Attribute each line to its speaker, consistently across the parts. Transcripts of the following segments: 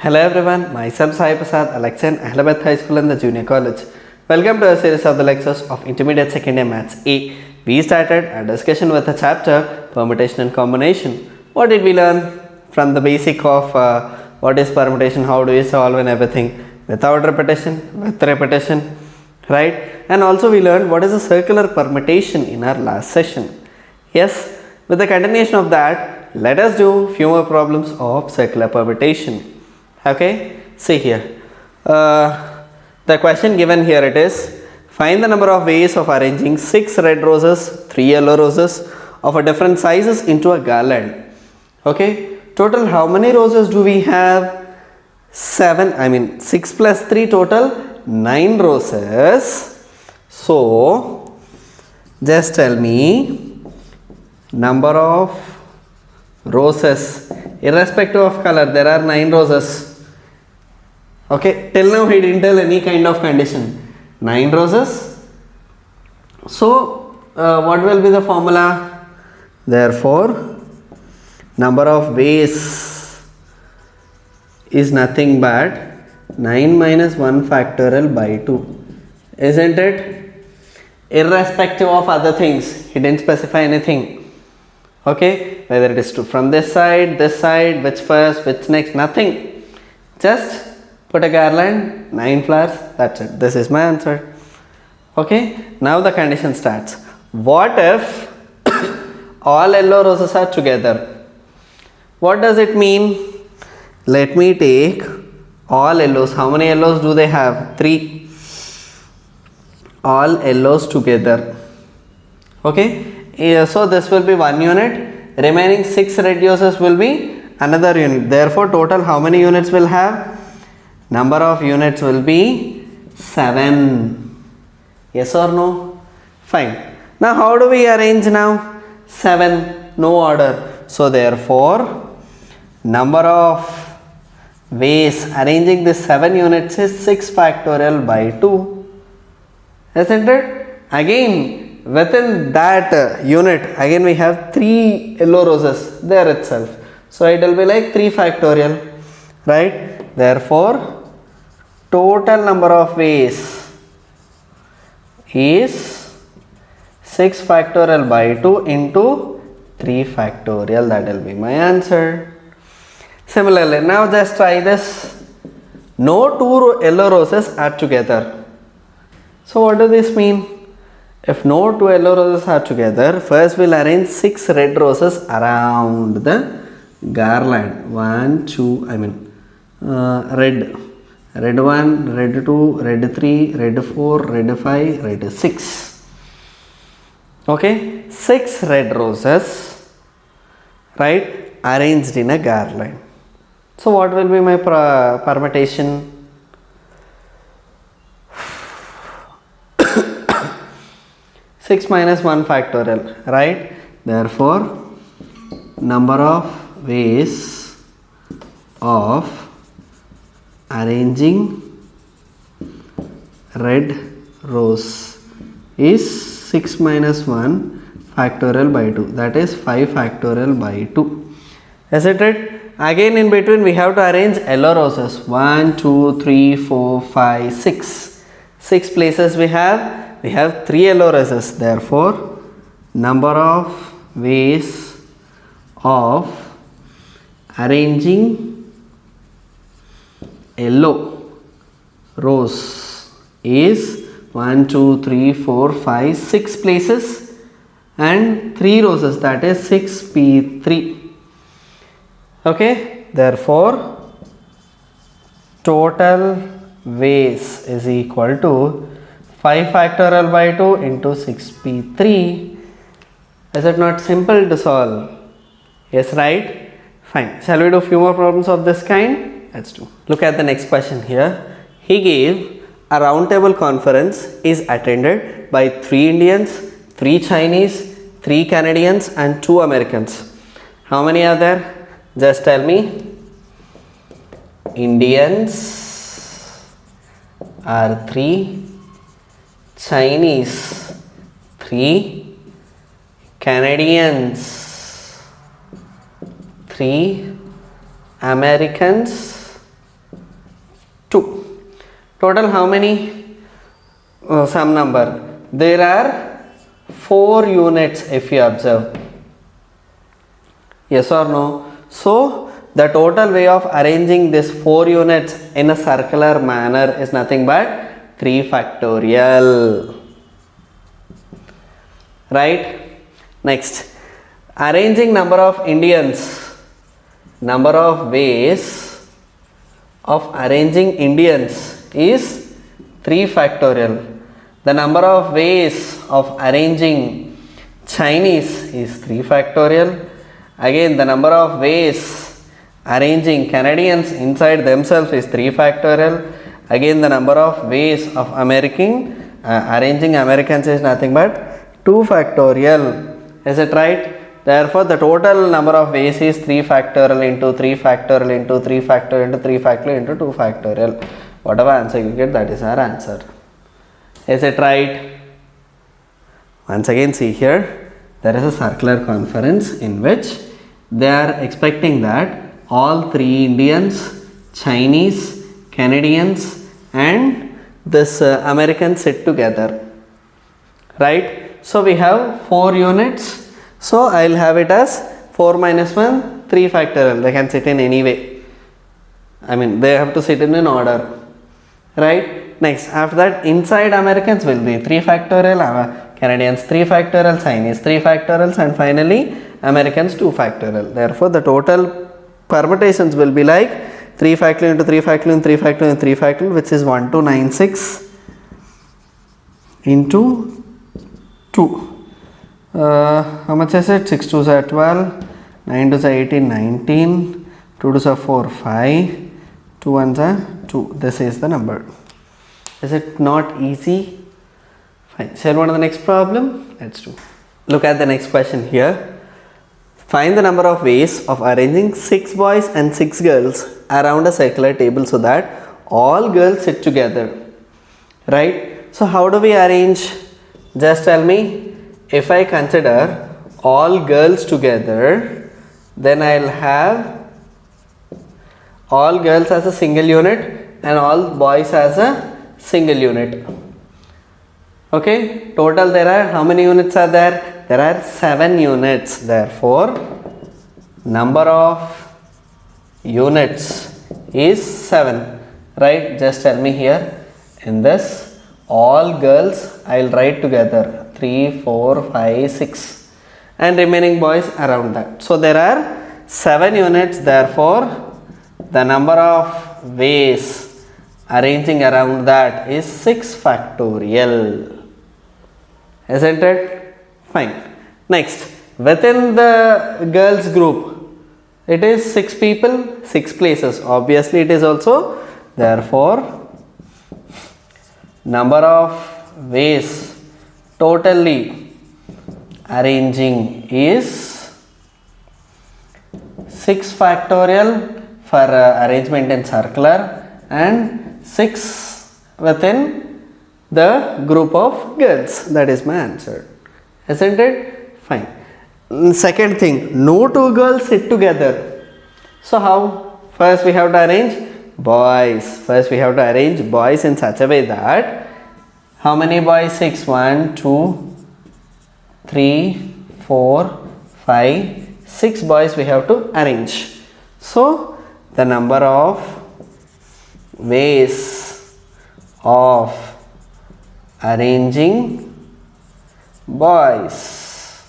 Speaker 1: Hello everyone, myself Sai Prasad, a lecturer in Ahmedabad High School and the Junior College. Welcome to a series of the lectures of Intermediate Second Year Maths A. We started a discussion with the chapter Permutation and Combination. What did we learn from the basic of what is permutation, how do we solve and everything, without repetition, with repetition, right? And also we learned what is a circular permutation in our last session. Yes, with the continuation of that, let us do few more problems of circular permutation. Okay, see here. The question given here it is, find the number of ways of arranging 6 red roses, 3 yellow roses of a different sizes into a garland. Okay, total how many roses do we have? 6 plus 3 total 9 roses. So just tell me number of roses irrespective of color. There are 9 roses. Okay, till now he didn't tell any kind of condition. 9 roses. So what will be the formula? Therefore number of ways is nothing but 9 minus 1 factorial by 2, isn't it? Irrespective of other things, he didn't specify anything. Okay, whether it is from this side, which first, which next, nothing. Just put a garland, 9 flowers, that's it. This is my answer. Okay, now the condition starts. What if all yellow roses are together? What does it mean? Let me take all yellows. How many yellows do they have? 3. All yellows together. Okay, so this will be 1 unit. Remaining 6 red roses will be another unit. Therefore, total how many units will have? Number of units will be 7. Yes or no? Fine. Now how do we arrange now? 7. No order. So therefore number of ways arranging this 7 units is 6 factorial by 2. Isn't it? Again within that unit again we have 3 yellow roses there itself. So it will be like 3 factorial, right? Therefore total number of ways is 6 factorial by 2 into 3 factorial. That will be my answer. Similarly, now just try this. No 2 yellow roses are together. So what does this mean? If no 2 yellow roses are together, first we'll arrange 6 red roses around the garland. 1, 2, red. Red 1, red 2, red 3, red 4, red 5, red 6. Okay, 6 red roses, right, arranged in a garland. So what will be my permutation? Six minus 1 factorial, right? Therefore number of ways of arranging red rose is 6 minus 1 factorial by 2, that is 5 factorial by 2. Isn't it? Again in between we have to arrange yellow roses. 1, 2, 3, 4, 5, 6. 6 places we have 3 yellow roses. Therefore number of ways of arranging yellow rose is 1, 2, 3, 4, 5, 6 places and 3 roses, that is 6p3. Okay, therefore total ways is equal to 5 factorial by 2 into 6p3. Is it not simple to solve? Yes, right? Fine. Shall we do few more problems of this kind? Let's do. Look at the next question here. He gave a round table conference is attended by 3 Indians, 3 Chinese, 3 Canadians and 2 Americans. How many are there? Just tell me. Indians are 3, Chinese 3, Canadians 3, Americans Total how many? Some number. There are 4 units if you observe. Yes or no? So the total way of arranging this 4 units in a circular manner is nothing but 3 factorial. Right? Next, arranging number of Indians. Number of ways of arranging Indians is 3 factorial. The number of ways of arranging Chinese is 3 factorial. Again, the number of ways arranging Canadians inside themselves is 3 factorial. Again, the number of ways of arranging Americans is nothing but 2 factorial. Is it right? Therefore, the total number of ways is 3 factorial into 3 factorial into 3 factorial into 3 factorial into 2 factorial. Whatever answer you get, that is our answer. Is it right? Once again, see here, there is a circular conference in which they are expecting that all 3 Indians, Chinese, Canadians and this American sit together. Right? So we have 4 units. So I will have it as 4 minus 1, 3 factorial. They can sit in any way. I mean, they have to sit in an order. Right? Next, after that, inside Americans will be 3 factorial, Canadians 3 factorial, Chinese 3 factorials, and finally Americans 2 factorial. Therefore, the total permutations will be like 3 factorial into 3 factorial and 3 factorial and 3 factorial, which is 1296 into 2. How much is it? 6 2s are 12, 9 2s are 18, 19, 2 2s are 4, 5, 2 1s are 2. This is the number. Is it not easy? Fine. Shall we go to the next problem? Let's do. Look at the next question here. Find the number of ways of arranging 6 boys and 6 girls around a circular table so that all girls sit together. Right? So how do we arrange? Just tell me. If I consider all girls together, then I will have all girls as a single unit and all boys as a single unit. Okay, total there are how many units are there? There are 7 units. Therefore, number of units is 7. Right? Just tell me here. In this, all girls I will write together 3, 4, 5, 6 and remaining boys around that. So there are 7 units. Therefore, the number of ways arranging around that is 6 factorial. Isn't it? Fine. Next, within the girls group, it is 6 people, 6 places. Obviously, it is also. Therefore, number of ways totally arranging is 6 factorial for arrangement in circular and 6 within the group of girls. That is my answer. Isn't it? Fine. Second thing, no 2 girls sit together. So how? First we have to arrange boys. First we have to arrange boys in such a way that how many boys? 6. 1, 2, 3, 4, 5, 6 boys we have to arrange. So, the number of ways of arranging boys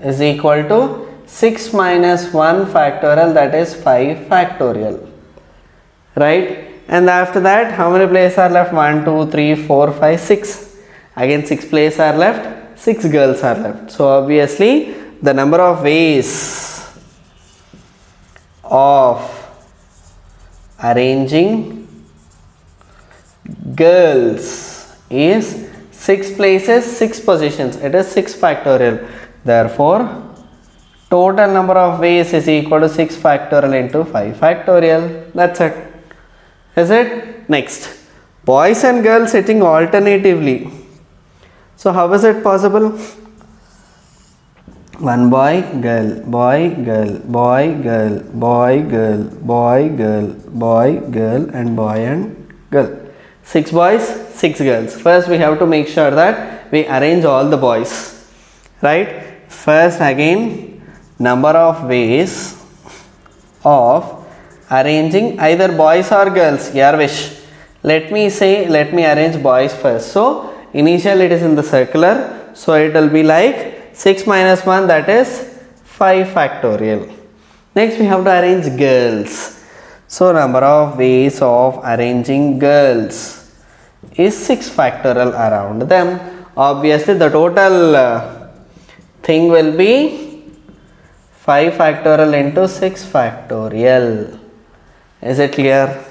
Speaker 1: is equal to 6 minus 1 factorial, that is 5 factorial. Right? And after that, how many places are left? 1, 2, 3, 4, 5, 6. Again, 6 places are left. 6 girls are left. So, obviously, the number of ways of arranging girls is 6 places, 6 positions. It is 6 factorial. Therefore, total number of ways is equal to 6 factorial into 5 factorial. That's it. Is it? Next, boys and girls sitting alternatively. So how is it possible? One boy, girl, boy, girl, boy, girl, boy, girl, boy, girl, boy, girl, and boy and girl. 6 boys, 6 girls. First we have to make sure that we arrange all the boys, right? First again, number of ways of arranging either boys or girls, your wish. Let me arrange boys first. So initial it is in the circular, so it will be like 6 minus 1, that is 5 factorial. Next we have to arrange girls. So number of ways of arranging girls is 6 factorial around them. Obviously the total thing will be 5 factorial into 6 factorial. Is it clear?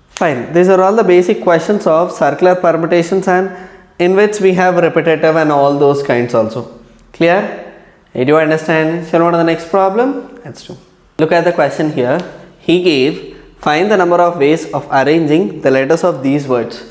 Speaker 1: Fine. These are all the basic questions of circular permutations, and in which we have repetitive and all those kinds also. Clear? Did you understand? Shall we go to the next problem? Let's do. Look at the question here. He gave, find the number of ways of arranging the letters of these words.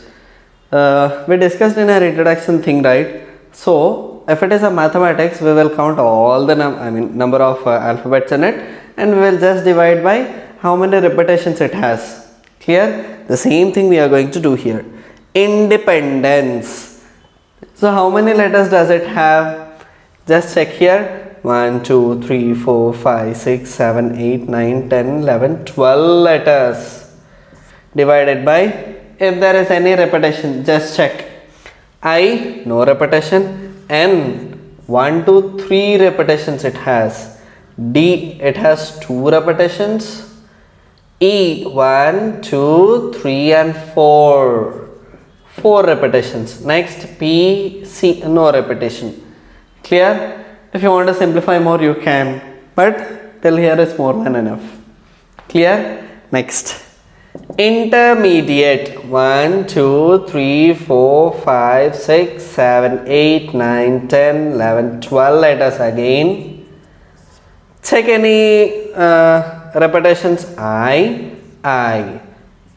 Speaker 1: We discussed in our introduction thing, right? So if it is a mathematics, we will count all the number of alphabets in it, and we will just divide by how many repetitions it has. Clear? The same thing we are going to do here. Independence. So how many letters does it have? Just check here. 1, 2, 3, 4, 5, 6, 7, 8, 9, 10, 11, 12 letters. Divided by, if there is any repetition, just check. I, no repetition. N, 1, 2, 3 repetitions it has. D, it has 2 repetitions. E, 1, 2, 3 and 4. 4 repetitions. Next, P, C, no repetition. Clear? If you want to simplify more, you can, but till here is more than enough. Clear? Next, intermediate. 1, 2, 3, 4, 5, 6, 7, 8, 9, 10, 11, 12 letters again. Check any repetitions. I,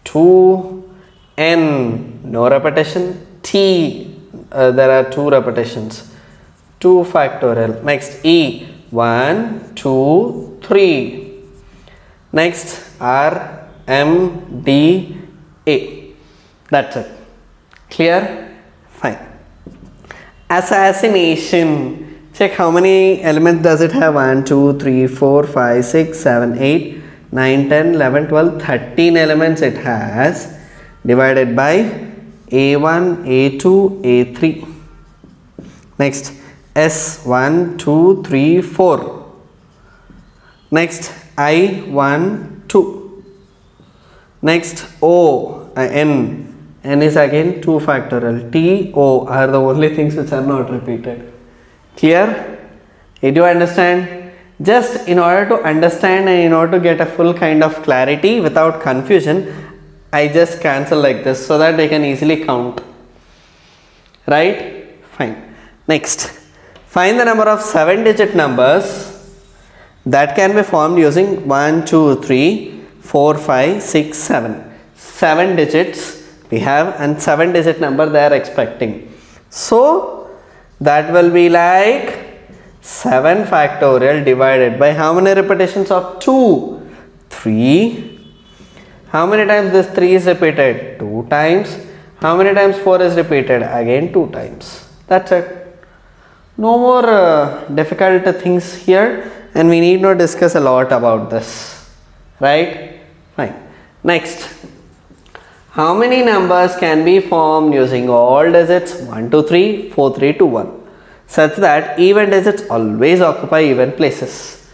Speaker 1: 2, N, no repetition. T, there are 2 repetitions. 2 factorial. Next, E, 1, 2, 3. Next, R, M, D, A. That's it. Clear? Fine. Assassination. Check how many elements does it have. 1, 2, 3, 4, 5, 6, 7, 8, 9, 10, 11, 12, 13 elements it has. Divided by A1, A2, A3. Next, S, 1, 2, 3, 4. Next, I, 1, 2. Next, O, N. N is again 2 factorial. T, O are the only things which are not repeated. Clear? Did you understand? Just in order to understand and in order to get a full kind of clarity without confusion, I just cancel like this so that they can easily count. Right? Fine. Next. Find the number of 7-digit numbers that can be formed using 1, 2, 3, 4, 5, 6, 7. 7 digits we have and 7-digit number they are expecting. So that will be like 7 factorial divided by how many repetitions of 2? 3. How many times this 3 is repeated? 2 times. How many times 4 is repeated? Again 2 times. That's it. No more difficult things here, and we need not discuss a lot about this. Right? Fine. Next. How many numbers can be formed using all digits 1, 2, 3, 4, 3, 2, 1 such that even digits always occupy even places?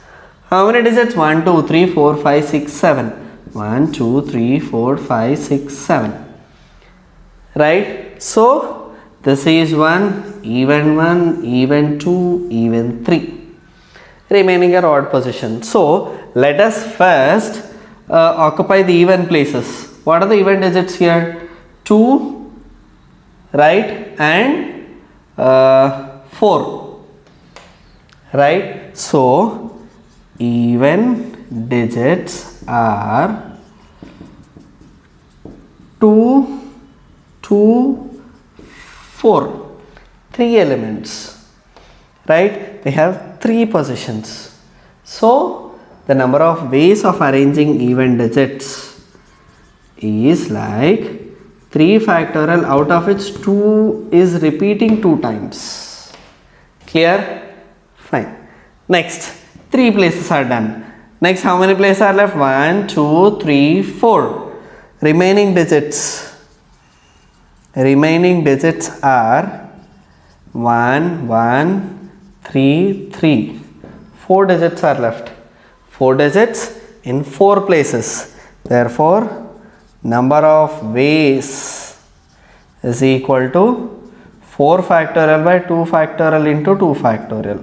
Speaker 1: How many digits? 1, 2, 3, 4, 5, 6, 7. 1, 2, 3, 4, 5, 6, 7. Right? So this is 1, even 2, even 3. Remaining are odd position. So let us first occupy the even places. What are the even digits here? 2, right, and 4, right? So even digits are 2, 2, 4, 3 elements, right? They have 3 positions. So the number of ways of arranging even digits is like 3 factorial out of which 2 is repeating 2 times. Clear? Fine. Next, 3 places are done. Next, how many places are left? 1, 2, 3, 4. Remaining digits are 1, 1, 3, 3. 4 digits are left. 4 digits in 4 places. Therefore, number of ways is equal to 4 factorial by 2 factorial into 2 factorial.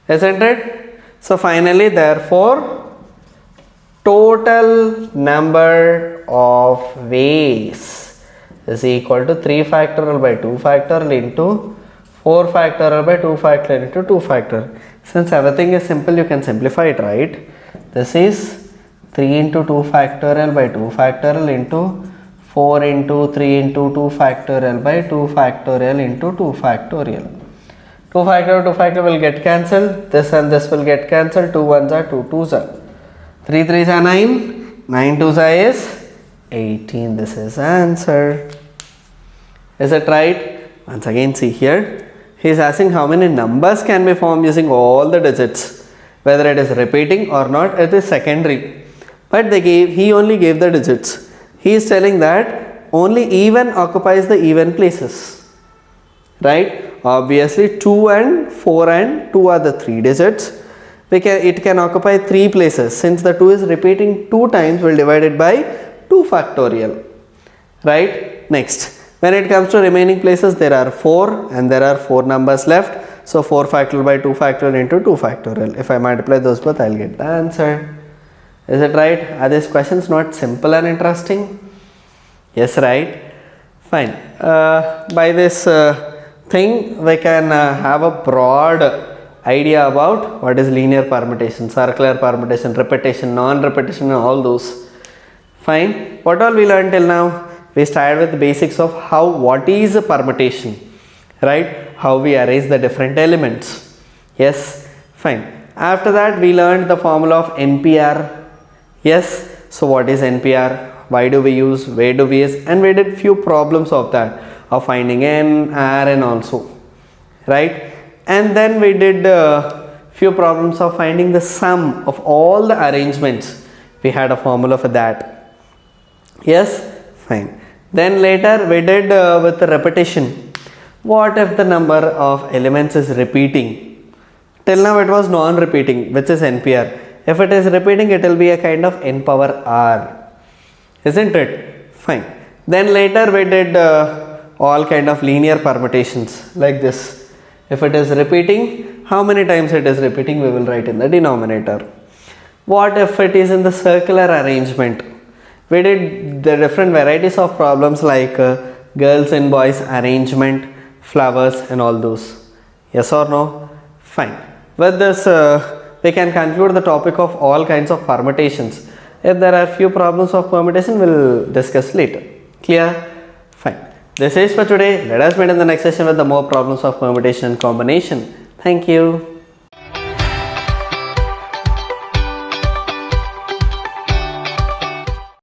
Speaker 1: Isn't it? So finally, therefore, total number of ways is equal to 3 factorial by 2 factorial into 4 factorial by 2 factorial into 2 factorial. Since everything is simple, you can simplify it, right? This is 3 into 2 factorial by 2 factorial into 4 into 3 into 2 factorial by 2 factorial into 2 factorial. 2 factorial will get cancelled. This and this will get cancelled. 2 ones are 2 twos are. 3 threes are 9. 9 twos are is 18. This is answer. Is it right? Once again, see here. He is asking how many numbers can be formed using all the digits. Whether it is repeating or not, it is secondary. But he only gave the digits. He is telling that only even occupies the even places. Right? Obviously 2 and 4 and 2 are the 3 digits. It can occupy 3 places. Since the 2 is repeating 2 times, we'll divide it by 2 factorial. Right? Next, when it comes to remaining places, there are 4 and there are 4 numbers left. So 4 factorial by 2 factorial into 2 factorial. If I multiply those both, I'll get the answer. Is it right? Are these questions not simple and interesting? Yes, right? Fine. By this thing, we can have a broad idea about what is linear permutation, circular permutation, repetition, non-repetition and all those. Fine. What all we learned till now? We started with the basics of what is a permutation, right? How we arrange the different elements. Yes. Fine. After that, we learned the formula of NPR. Yes. So what is NPR? Why do we use? Where do we use? And we did few problems of that, of finding N, R and also. Right. And then we did few problems of finding the sum of all the arrangements. We had a formula for that. Yes. Fine. Then later we did with the repetition. What if the number of elements is repeating? Till now it was non-repeating, which is NPR. If it is repeating, it will be a kind of N power R. Isn't it? Fine. Then later we did all kind of linear permutations like this. If it is repeating, how many times it is repeating, we will write in the denominator. What if it is in the circular arrangement? We did the different varieties of problems like girls and boys arrangement, flowers and all those. Yes or no? Fine. With this, we can conclude the topic of all kinds of permutations. If there are few problems of permutation, we will discuss later. Clear? Fine. This is for today. Let us meet in the next session with the more problems of permutation and combination. Thank you.